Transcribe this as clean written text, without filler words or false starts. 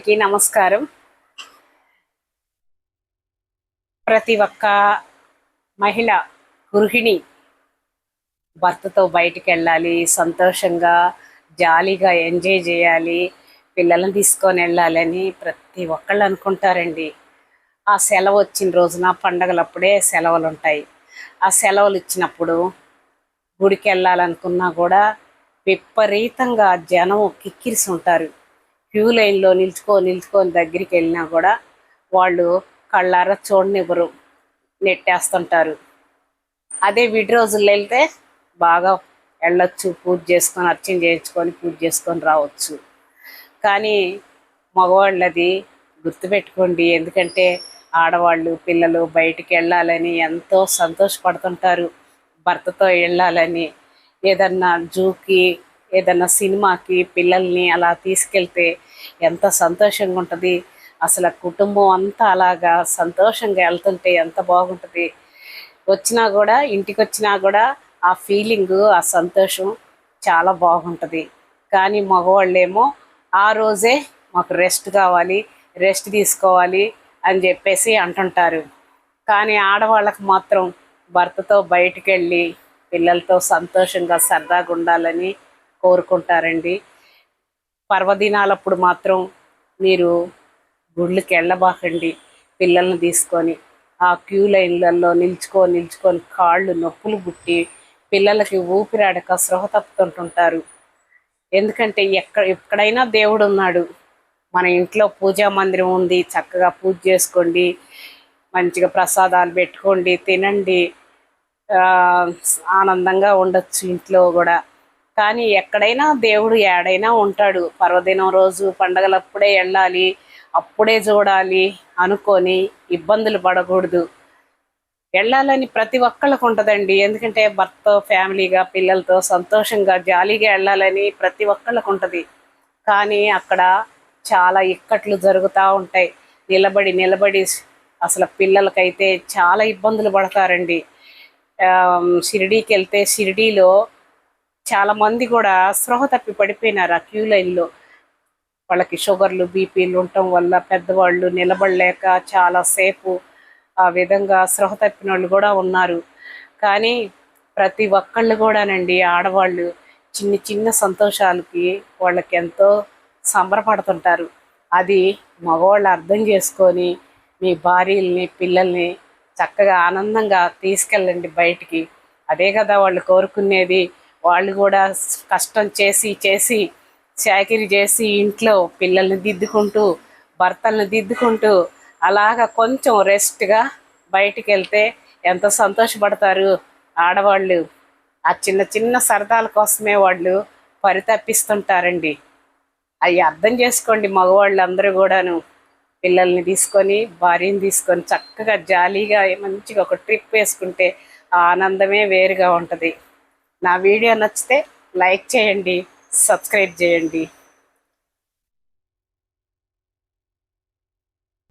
అందరికీ నమస్కారం. ప్రతి ఒక్క మహిళ గృహిణి భర్తతో బయటికి వెళ్ళాలి, సంతోషంగా జాలీగా ఎంజాయ్ చేయాలి, పిల్లల్ని తీసుకొని వెళ్ళాలని ప్రతి ఒక్కళ్ళు అనుకుంటారండి. ఆ సెలవు వచ్చిన రోజున పండగలప్పుడే సెలవులు ఉంటాయి. ఆ సెలవులు ఇచ్చినప్పుడు గుడికి వెళ్ళాలనుకున్నా కూడా విపరీతంగా జనం కిక్కిరిసి ఉంటారు. క్యూ లైన్లో నిల్చుకొని దగ్గరికి వెళ్ళినా కూడా వాళ్ళు కళ్ళారా చూడనివ్వరు, నెట్టేస్తుంటారు. అదే విడి రోజుల్లో వెళ్తే బాగా వెళ్ళొచ్చు, పూజ చేసుకొని అర్చన చేయించుకొని పూజ చేసుకొని రావచ్చు. కానీ మగవాళ్ళది గుర్తుపెట్టుకోండి, ఎందుకంటే ఆడవాళ్ళు పిల్లలు బయటికి వెళ్ళాలని ఎంతో సంతోషపడుతుంటారు. భర్తతో వెళ్ళాలని ఏదన్నా జూకి ఏదన్నా సినిమాకి పిల్లల్ని అలా తీసుకెళ్తే ఎంత సంతోషంగా ఉంటుంది. అసలు కుటుంబం అంతా అలాగా సంతోషంగా వెళ్తుంటే ఎంత బాగుంటుంది. వచ్చినా కూడా ఇంటికి వచ్చినా కూడా ఆ ఫీలింగు, ఆ సంతోషం చాలా బాగుంటుంది. కానీ మగవాళ్ళేమో ఆ రోజే మాకు రెస్ట్ కావాలి, రెస్ట్ తీసుకోవాలి అని చెప్పేసి అంటుంటారు. కానీ ఆడవాళ్ళకు మాత్రం భర్తతో బయటికి వెళ్ళి పిల్లలతో సంతోషంగా సరదాగా ఉండాలని కోరుకుంటారండి. పర్వదినాలప్పుడు మాత్రం మీరు గుళ్ళకి వెళ్ళబాకండి. పిల్లల్ని తీసుకొని ఆ క్యూ లైన్లలో నిల్చుకొని కాళ్ళు నొప్పులు పుట్టి పిల్లలకి ఊపిరాడక స్పృహ తప్పుతుంటుంటారు. ఎందుకంటే ఎక్కడైనా దేవుడు ఉన్నాడు. మన ఇంట్లో పూజా మందిరం ఉంది, చక్కగా పూజ చేసుకోండి, మంచిగా ప్రసాదాలు పెట్టుకోండి, తినండి, ఆనందంగా ఉండొచ్చు ఇంట్లో కూడా. కానీ ఎక్కడైనా దేవుడు ఏడైనా ఉంటాడు. పర్వదినం రోజు పండగలప్పుడే వెళ్ళాలి, అప్పుడే చూడాలి అనుకొని ఇబ్బందులు పడకూడదు. వెళ్ళాలని ప్రతి ఒక్కళ్ళకు ఉంటుందండి. ఎందుకంటే భర్త ఫ్యామిలీగా పిల్లలతో సంతోషంగా జాలీగా వెళ్ళాలని ప్రతి ఒక్కళ్ళకు ఉంటుంది. కానీ అక్కడ చాలా ఇక్కట్లు జరుగుతూ ఉంటాయి. నిలబడి అసలు పిల్లలకైతే చాలా ఇబ్బందులు పడతారండి. షిరిడీకి వెళ్తే షిరిడీలో చాలామంది కూడా స్పృహ తప్పి పడిపోయినారు ఆ క్యూ లైన్లో. వాళ్ళకి షుగర్లు బీపీలు ఉండటం వల్ల పెద్దవాళ్ళు నిలబడలేక చాలాసేపు ఆ విధంగా స్పృహ తప్పిన వాళ్ళు కూడా ఉన్నారు. కానీ ప్రతి ఒక్కళ్ళు కూడానండి, ఆడవాళ్ళు చిన్న చిన్న సంతోషాలకి వాళ్ళకి ఎంతో సంబరపడుతుంటారు. అది మగవాళ్ళు అర్థం చేసుకొని మీ భార్యల్ని పిల్లల్ని చక్కగా ఆనందంగా తీసుకెళ్ళండి బయటికి. అదే కదా వాళ్ళు కోరుకునేది. వాళ్ళు కూడా కష్టం చేసి చాకిరీ చేసి ఇంట్లో పిల్లల్ని దిద్దుకుంటూ భర్తల్ని దిద్దుకుంటూ అలాగా కొంచెం రెస్ట్గా బయటికి వెళ్తే ఎంత సంతోషపడతారు ఆడవాళ్ళు. ఆ చిన్న చిన్న సరదాల కోసమే వాళ్ళు పరితపిస్తుంటారండి. అవి అర్థం చేసుకోండి మగవాళ్ళు అందరూ కూడాను. పిల్లల్ని తీసుకొని భార్యని తీసుకొని చక్కగా జాలీగా మంచిగా ఒక ట్రిప్ వేసుకుంటే ఆ ఆనందమే వేరుగా ఉంటుంది. నా వీడియో నచ్చితే లైక్ చేయండి, సబ్స్క్రైబ్ చేయండి.